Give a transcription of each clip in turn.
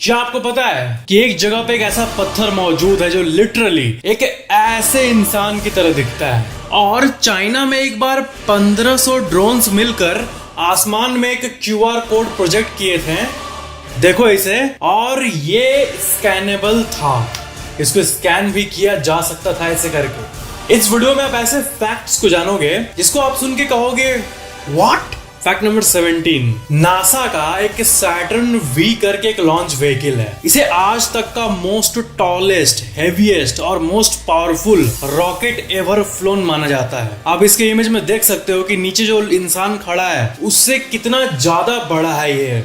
क्या आपको पता है कि एक जगह पे एक ऐसा पत्थर मौजूद है जो लिटरली एक ऐसे इंसान की तरह दिखता है। और चाइना में एक बार 1500 ड्रोन्स मिलकर आसमान में एक क्यूआर कोड प्रोजेक्ट किए थे। देखो इसे, और ये स्कैनेबल था, इसको स्कैन भी किया जा सकता था ऐसे करके। इस वीडियो में आप ऐसे फैक्ट्स को जानोगे जिसको आप सुन के कहोगे व्हाट। फैक्ट नंबर 17, नासा का एक सैटर्न वी करके एक लॉन्च व्हीकल है। इसे आज तक का मोस्ट टॉलेस्ट, हेवीएस्ट और most powerful rocket ever phloem माना जाता है। आप इसके इमेज में देख सकते हो कि नीचे जो इंसान खड़ा है उससे कितना ज्यादा बड़ा है ये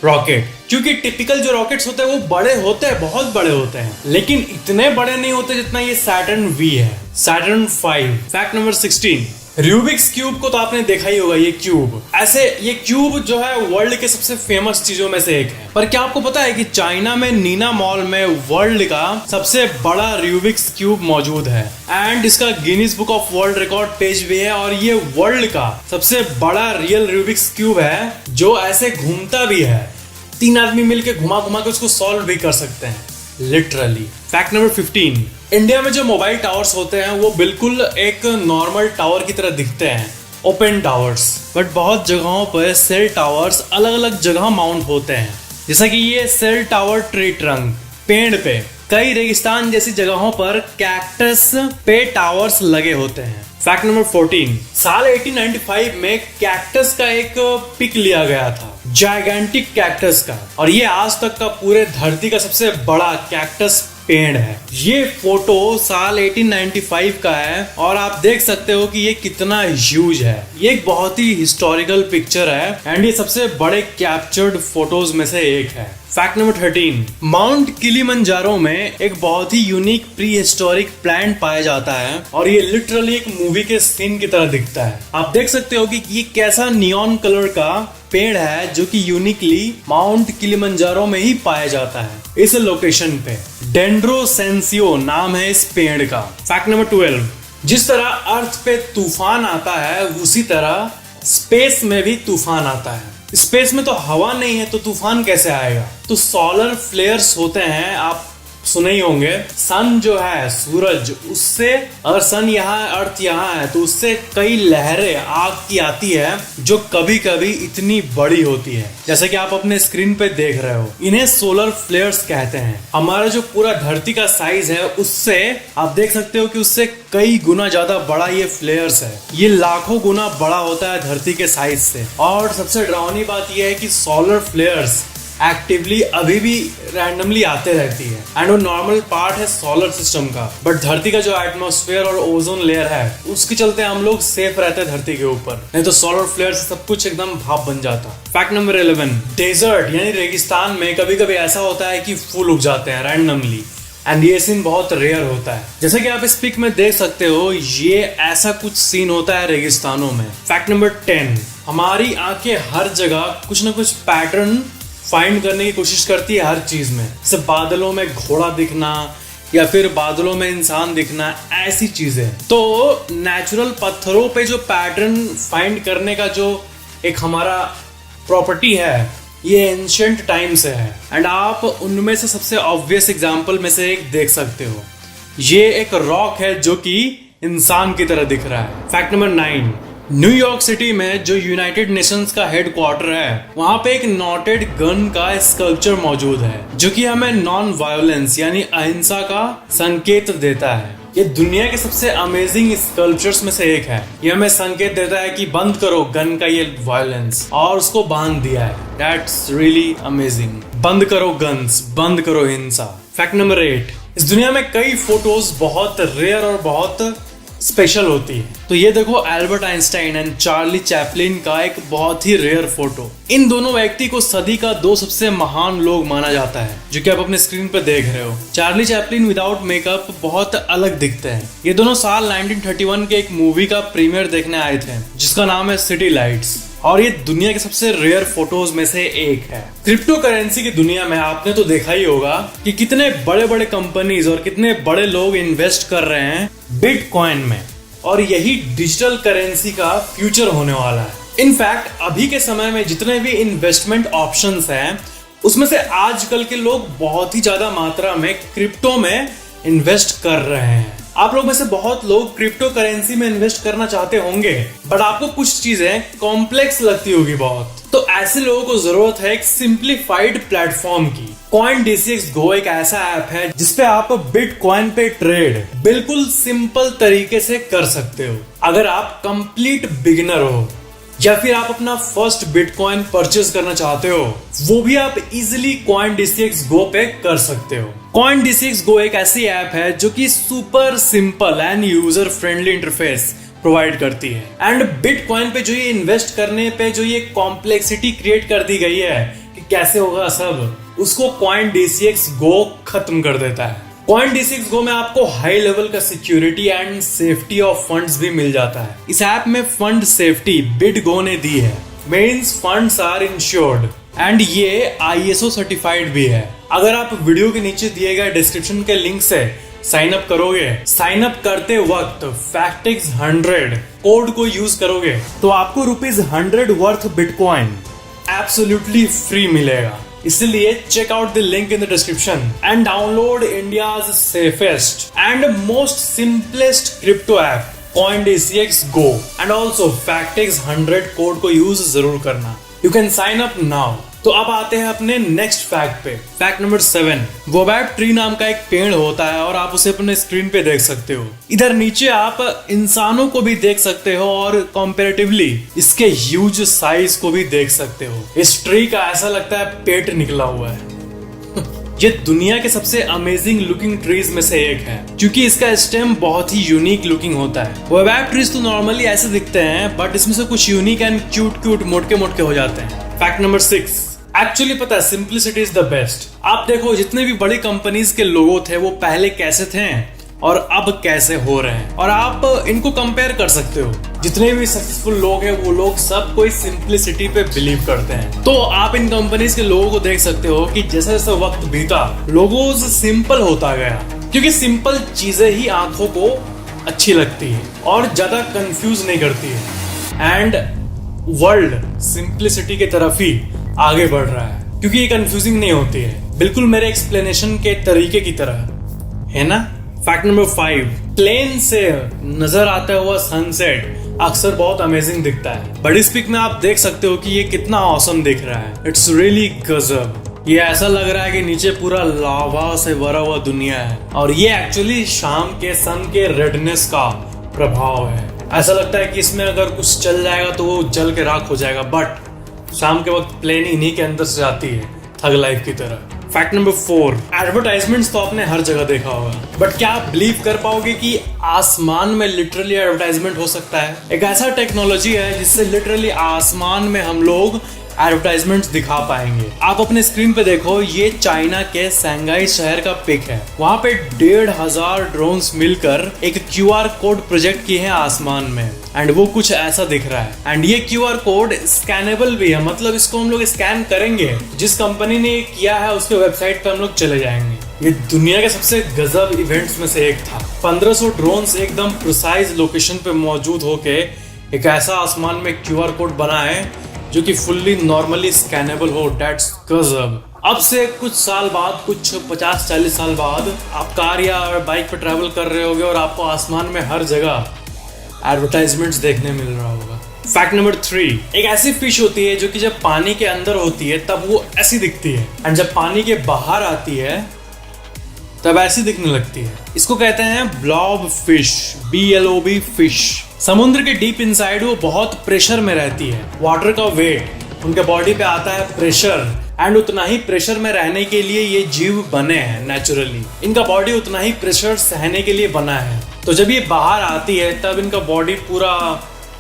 रॉकेट। क्योंकि टिपिकल जो रॉकेट्स होते हैं वो बड़े होते हैं, बहुत बड़े होते हैं, लेकिन इतने बड़े नहीं होते जितना ये सैटर्न वी है, Saturn 5। Fact number 16, Rubik's cube को तो आपने देखा ही होगा। ये क्यूब जो है वर्ल्ड के सबसे फेमस चीजों में से एक है। पर क्या आपको पता है कि चाइना में नीना मॉल में वर्ल्ड का सबसे बड़ा रूबिक्स क्यूब मौजूद है एंड इसका Guinness book of world record page भी है। और ये वर्ल्ड का सबसे बड़ा रियल रूबिक्स क्यूब है जो ऐसे घूमता भी है। 3 आदमी मिलके घुमा घुमा के उसको सॉल्व भी कर सकते हैं लिटरली। फैक्ट नंबर 15, इंडिया में जो मोबाइल टावर्स होते हैं वो बिल्कुल एक नॉर्मल टावर की तरह दिखते हैं, ओपन टावर्स। बट बहुत जगहों पर सेल टावर्स अलग अलग जगह माउंट होते हैं, जैसा कि ये सेल टावर ट्री ट्रंक, पेड़ पे। कई रेगिस्तान जैसी जगहों पर कैक्टस पे टावर्स लगे होते हैं। फैक्ट नंबर 14, साल 1895 में कैक्टस का एक पिक लिया गया था, जायगेंटिक कैक्टस का, और ये आज तक का पूरे धरती का सबसे बड़ा कैक्टस पेड़ है। ये फोटो साल 1895 का है और आप देख सकते हो कि ये कितना ह्यूज है। ये एक बहुत ही हिस्टोरिकल पिक्चर है एंड ये सबसे बड़े कैप्चर्ड फोटोज में से एक है। फैक्ट नंबर 13, माउंट किलिमंजारो में एक बहुत ही यूनिक प्री हिस्टोरिक प्लांट पाया जाता है और ये लिटरली एक मूवी के सीन की तरह दिखता है। आप देख सकते हो कि ये कैसा नियॉन कलर का पेड़ है जो कि यूनिकली माउंट किलिमंजारो में ही पाया जाता है, इस लोकेशन पे। डेंड्रोसेंसियो नाम है इस पेड़ का। फैक्ट नंबर 12, जिस तरह अर्थ पे तूफान आता है उसी तरह स्पेस में भी तूफान आता है। स्पेस में तो हवा नहीं है तो तूफान कैसे आएगा? तो सोलर फ्लेयर्स होते हैं, आप सुने ही होंगे। सन जो है, सूरज, उससे, अगर सन यहाँ है, अर्थ यहाँ है, तो उससे कई लहरें आग की आती है जो कभी कभी इतनी बड़ी होती है, जैसे कि आप अपने स्क्रीन पे देख रहे हो। इन्हें सोलर फ्लेयर्स कहते हैं। हमारा जो पूरा धरती का साइज है उससे आप देख सकते हो कि उससे कई गुना ज्यादा बड़ा ये फ्लेयर्स है। ये लाखों गुना बड़ा होता है धरती के साइज से। और सबसे डरावनी बात यह है कि सोलर फ्लेयर्स एक्टिवली अभी भी रैंडमली आते रहती है एंड वो नॉर्मल पार्ट है सोलर सिस्टम का। बट धरती का जो एटमॉस्फेयर और ओजोन लेयर है उसके चलते हम लोग सेफ रहते हैं धरती के ऊपर, नहीं तो सोलर फ्लेयर से सब कुछ एकदम भाप बन जाता। फैक्ट नंबर 11, डेजर्ट यानी रेगिस्तान में कभी कभी ऐसा होता है कि फूल उग जाते हैं रैंडमली एंड ये सीन बहुत रेयर होता है। जैसे कि आप इस पिक में देख सकते हो, ये ऐसा कुछ सीन होता है रेगिस्तानों में। फैक्ट नंबर 10, हमारी आंखें हर जगह कुछ ना कुछ पैटर्न फाइंड करने की कोशिश करती है हर चीज में, जैसे बादलों में घोड़ा दिखना या फिर बादलों में इंसान दिखना, ऐसी चीजें। तो नेचुरल पत्थरों पे जो पैटर्न फाइंड करने का जो एक हमारा प्रॉपर्टी है ये एंशिएंट टाइम से है एंड आप उनमें से सबसे ऑब्वियस एग्जांपल में से एक देख सकते हो। ये एक रॉक है जो कि इंसान की तरह दिख रहा है। फैक्ट नंबर 9, न्यूयॉर्क सिटी में जो यूनाइटेड नेशंस का हेडक्वार्टर है वहां पे एक नॉटेड गन का स्कल्पचर मौजूद है जो कि हमें नॉन वायलेंस यानी अहिंसा का संकेत देता है। ये दुनिया के सबसे अमेजिंग स्कल्पचर्स में से एक है। ये हमें संकेत देता है कि बंद करो गन का ये वायलेंस, और उसको बांध दिया है। That's really amazing. बंद करो गन्स, बंद करो हिंसा। फैक्ट नंबर 8, इस दुनिया में कई फोटोज बहुत रेयर और बहुत स्पेशल होती है। तो ये देखो Albert Einstein and Charlie Chaplin का एक बहुत ही रेयर फोटो। इन दोनों व्यक्ति को सदी का 2 सबसे महान लोग माना जाता है, जो कि आप अपने स्क्रीन पर देख रहे हो। चार्ली चैपलिन विदाउट मेकअप बहुत अलग दिखते हैं। ये दोनों साल 1931 के एक मूवी का प्रीमियर देखने आए थे जिसका नाम है सिटी लाइट्स, और ये दुनिया के सबसे रेयर फोटोज में से एक है। क्रिप्टो करेंसी की दुनिया में आपने तो देखा ही होगा कि कितने बड़े बड़े कंपनीज और कितने बड़े लोग इन्वेस्ट कर रहे हैं बिटकॉइन में, और यही डिजिटल करेंसी का फ्यूचर होने वाला है। इनफैक्ट अभी के समय में जितने भी इन्वेस्टमेंट ऑप्शंस हैं उसमें से आजकल के लोग बहुत ही ज्यादा मात्रा में क्रिप्टो में इन्वेस्ट कर रहे हैं। आप लोग में से बहुत लोग क्रिप्टो करेंसी में इन्वेस्ट करना चाहते होंगे, बट आपको कुछ चीजें कॉम्प्लेक्स लगती होगी बहुत। तो ऐसे लोगों को जरूरत है एक सिंप्लीफाइड प्लेटफॉर्म की। CoinDCX Go एक ऐसा ऐप है जिसपे आप बिटकॉइन पे ट्रेड बिल्कुल सिंपल तरीके से कर सकते हो। अगर आप कंप्लीट बिगिनर हो या फिर आप अपना फर्स्ट बिटकॉइन परचेज करना चाहते हो, वो भी आप इजिली CoinDCX Go पे कर सकते हो। CoinDCX Go एक ऐसी ऐप है जो कि super simple and user friendly interface provide करती है। एंड बिटकॉइन पे जो ये इन्वेस्ट करने पे जो ये कॉम्प्लेक्सिटी क्रिएट कर दी गई है कि कैसे होगा सब, उसको CoinDCX Go खत्म कर देता है। CoinDCX Go में आपको हाई लेवल का security and safety of funds भी मिल जाता है। इस ऐप में फंड सेफ्टी BitGo ने दी है, means funds are insured and ये ISO सर्टिफाइड भी है। अगर आप वीडियो के नीचे दिए गए डिस्क्रिप्शन के लिंक से साइन अप करोगे, साइन अप करते वक्त FACTX100 कोड को यूज करोगे तो आपको ₹100 वर्थ बिटकॉइन एब्सोल्युटली फ्री मिलेगा। इसलिए check out the link in the description and download India's safest and most simplest crypto app CoinDCX Go and also FACTX100 code को use जरूर करना। You can sign up now. तो अब आते हैं अपने नेक्स्ट फैक्ट पे। फैक्ट नंबर 7, वोबैब ट्री नाम का एक पेड़ होता है और आप उसे अपने स्क्रीन पे देख सकते हो। इधर नीचे आप इंसानों को भी देख सकते हो और कंपैरेटिवली इसके ह्यूज साइज को भी देख सकते हो। इस ट्री का ऐसा लगता है पेट निकला हुआ है। ये दुनिया के सबसे अमेजिंग लुकिंग ट्रीज में से एक है क्योंकि इसका स्टेम बहुत ही यूनिक लुकिंग होता है। वोबैब ट्रीज तो नॉर्मली ऐसे दिखते हैं, बट इसमें से कुछ यूनिक एंड क्यूट मोटके हो जाते हैं। फैक्ट नंबर 6, एक्चुअली पता है सिंप्लिसिटी इज द बेस्ट। आप देखो जितने भी बड़ी कंपनीज के लोगो थे वो पहले कैसे थे और अब कैसे हो रहे हैं, और आप इनको कंपेयर कर सकते हो। जितने भी सक्सेसफुल लोग हैं वो लोग सब कोई सिंप्लिसिटी पे बिलीव करते हैं। तो आप इन कंपनीज के लोगों को देख सकते हो कि जैसे जैसे वक्त बीता लोगोज सिंपल होता गया, क्योंकि सिंपल चीजें ही आंखों को अच्छी लगती है और ज्यादा कंफ्यूज नहीं करती है। एंड वर्ल्ड सिंप्लिसिटी की तरफ ही आगे बढ़ रहा है क्योंकि ये कंफ्यूजिंग नहीं होती है, बिल्कुल मेरे एक्सप्लेनेशन के तरीके की तरह, है ना। फैक्ट नंबर 5, प्लेन से नजर आता हुआ सनसेट अक्सर बहुत अमेजिंग दिखता है, बट इस पिक में आप देख सकते हो कि ये कितना ऑसम दिख रहा है। इट्स रियली गजब। ये ऐसा लग रहा है कि नीचे पूरा लावा से भरा हुआ दुनिया है और ये एक्चुअली शाम के सन के रेडनेस का प्रभाव है। ऐसा लगता है कि इसमें अगर कुछ चल जाएगा तो वो जल के राख हो जाएगा, बट शाम के वक्त प्लेन इन्हीं के अंदर से जाती है, थग लाइफ की तरह। फैक्ट नंबर 4, एडवर्टाइजमेंट्स तो आपने हर जगह देखा होगा, बट क्या आप बिलीव कर पाओगे कि आसमान में लिटरली एडवर्टाइजमेंट हो सकता है? एक ऐसा टेक्नोलॉजी है जिससे लिटरली आसमान में हम लोग एडवर्टाइजमेंट्स दिखा पाएंगे। आप अपने स्क्रीन पे देखो, ये चाइना के शंघाई शहर का पिक है। वहाँ पे 1500 ड्रोन्स मिलकर एक QR कोड प्रोजेक्ट किए हैं आसमान में, एंड वो कुछ ऐसा दिख रहा है। एंड ये QR कोड स्कैनेबल भी है, मतलब इसको हम लोग स्कैन करेंगे, जिस कंपनी ने किया है उसके वेबसाइट पे हम लोग चले जाएंगे। ये दुनिया के सबसे गजब इवेंट्स में से एक था। 1500 ड्रोन्स एकदम प्रिसाइज लोकेशन पे मौजूद होके एक ऐसा आसमान में QR कोड बनाए जो कि फुल्ली नॉर्मली स्कैनेबल हो। डेट्स गजब। अब से कुछ साल बाद, कुछ 50-40 साल बाद आप कार या बाइक पे ट्रैवल कर रहे होगे और आपको आसमान में हर जगह एडवर्टाइजमेंट्स देखने मिल रहा होगा। फैक्ट नंबर 3, एक ऐसी फिश होती है जो कि जब पानी के अंदर होती है तब वो ऐसी दिखती है, एंड जब पानी के बाहर आती है तब ऐसी दिखने लगती है। इसको कहते हैं ब्लॉब फिश, BLOB फिश। समुद्र के डीप इनसाइड वो बहुत प्रेशर में रहती है। वाटर का वेट उनके बॉडी पे आता है प्रेशर, एंड उतना ही प्रेशर में रहने के लिए ये जीव बने हैं नेचुरली। इनका बॉडी उतना ही प्रेशर सहने के लिए बना है। तो जब ये बाहर आती है तब इनका बॉडी पूरा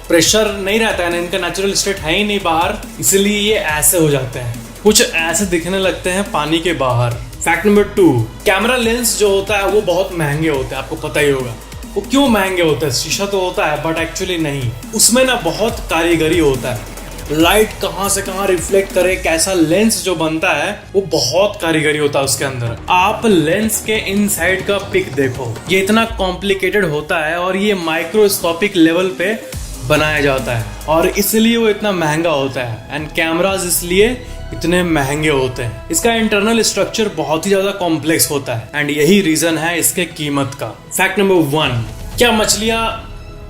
प्रेशर नहीं रहता है ना, इनका नेचुरल स्टेट है ही नहीं बाहर, इसलिए ये ऐसे हो जाते हैं, कुछ ऐसे दिखने लगते हैं पानी के बाहर। फैक्ट नंबर 2, कैमरा लेंस जो होता है वो बहुत महंगे होते हैं, आपको पता ही होगा। वो क्यों महंगे होते हैं? शीशा तो होता है बट एक्चुअली नहीं, उसमें ना बहुत कारीगरी होता है। लाइट कहाँ से कहाँ रिफ्लेक्ट करे, कैसा लेंस जो बनता है वो बहुत कारीगरी होता है उसके अंदर। आप लेंस के इनसाइड का पिक देखो, ये इतना कॉम्प्लिकेटेड होता है और ये माइक्रोस्कोपिक लेवल पे बनाया जाता है और इसलिए वो इतना महंगा होता है। एंड कैमराज इसलिए इतने महंगे होते हैं। इसका इंटरनल स्ट्रक्चर बहुत ही ज्यादा कॉम्प्लेक्स होता है एंड यही रीजन है इसके कीमत का। फैक्ट नंबर 1, क्या मछलियां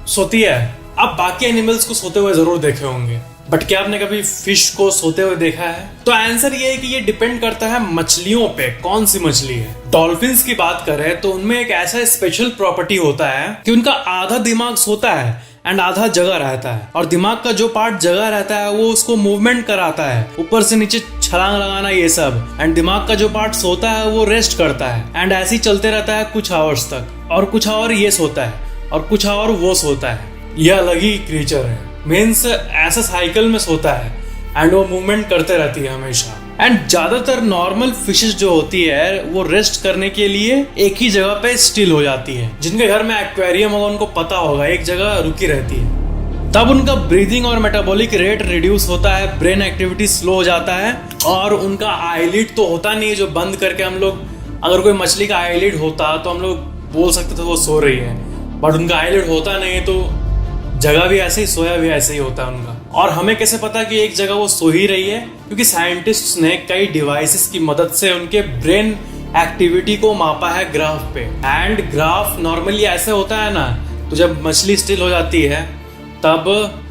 सोती है? आप बाकी एनिमल्स को सोते हुए जरूर देखे होंगे, बट क्या आपने कभी फिश को सोते हुए देखा है? तो आंसर ये है कि ये डिपेंड करता है मछलियों पे, कौन सी मछली है। डॉल्फिन्स की बात करें तो उनमें एक ऐसा स्पेशल प्रॉपर्टी होता है कि उनका आधा दिमाग सोता है एंड आधा जगह रहता है, और दिमाग का जो पार्ट जगह रहता है वो उसको मूवमेंट कराता है, ऊपर से नीचे छलांग लगाना ये सब। एंड दिमाग का जो पार्ट सोता है वो रेस्ट करता है एंड ऐसे ही चलते रहता है कुछ आवर्स तक, और कुछ आवर ये सोता है और कुछ आवर वो सोता है। यह अलग ही क्रिएचर है, मीन्स ऐसा साइकिल में सोता है एंड वो मूवमेंट करते रहती है हमेशा। एंड ज्यादातर नॉर्मल फिशेस जो होती है वो रेस्ट करने के लिए एक ही जगह पे स्टिल हो जाती है। जिनके घर में एक्वेरियम होगा उनको पता होगा, एक जगह रुकी रहती है। तब उनका ब्रीदिंग और मेटाबॉलिक रेट रिड्यूस होता है, ब्रेन एक्टिविटी स्लो हो जाता है, और उनका आईलिड तो होता नहीं है जो बंद करके हम लोग, अगर कोई मछली का आईलिड होता तो हम लोग बोल सकते थे वो सो रही है, बट उनका आईलिड होता नहीं, तो जगह भी ऐसे ही, सोया भी ऐसे ही होता है उनका। और हमें कैसे पता कि एक जगह वो सो ही रही है? क्योंकि साइंटिस्ट्स ने कई डिवाइसेस की मदद से उनके ब्रेन एक्टिविटी को मापा है ग्राफ पे। एंड ग्राफ नॉर्मली ऐसे होता है ना, तो जब मछली स्टिल हो जाती है तब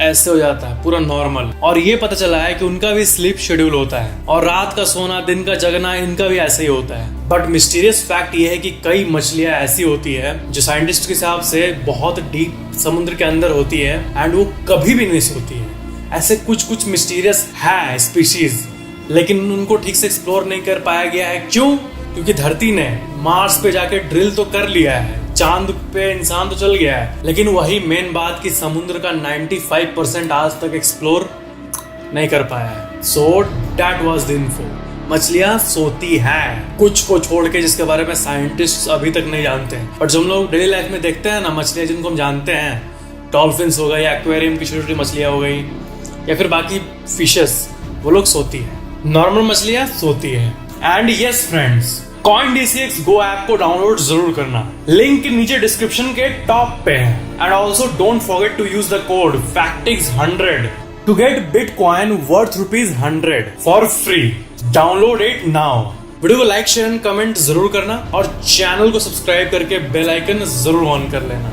ऐसे हो जाता है पूरा नॉर्मल। और ये पता चला है कि उनका भी स्लीप शेड्यूल होता है, और रात का सोना दिन का जगना इनका भी ऐसे ही होता है। बट मिस्टीरियस फैक्ट ये है कि कई मछलियां ऐसी होती है जो साइंटिस्ट के हिसाब से बहुत डीप समुद्र के अंदर होती है एंड वो कभी भी नहीं सोती है। ऐसे कुछ मिस्टीरियस है स्पीशीज, लेकिन उनको ठीक से एक्सप्लोर नहीं कर पाया गया है। क्यों? क्योंकि धरती ने मार्स पे जाके ड्रिल तो कर लिया है, चांद पे इंसान तो चल गया है, लेकिन वही मेन बात कि समुद्र का 95% आज तक एक्सप्लोर नहीं कर पाया है। So that was the info. मछलियां सोती हैं, कुछ को छोड़ के जिसके बारे में साइंटिस्ट अभी तक नहीं जानते हैं। बट जो हम लोग डेली लाइफ में देखते हैं ना, मछलियां जिनको हम जानते हैं, डॉल्फिन्स हो गई, एक्वेरियम की छोटी छोटी मछलियां हो गई, या फिर बाकी फिशेस, वो लोग सोती है। नॉर्मल मछलियां सोती है। And yes friends, CoinDCX Go app को डाउनलोड जरूर करना, लिंक नीचे डिस्क्रिप्शन के टॉप पे है। And also don't forget to use the code FACTIX100 to get bitcoin worth ₹100 for free. Download it now. Video को लाइक शेयर एंड कमेंट जरूर करना, और चैनल को सब्सक्राइब करके बेल आइकन जरूर ऑन कर लेना।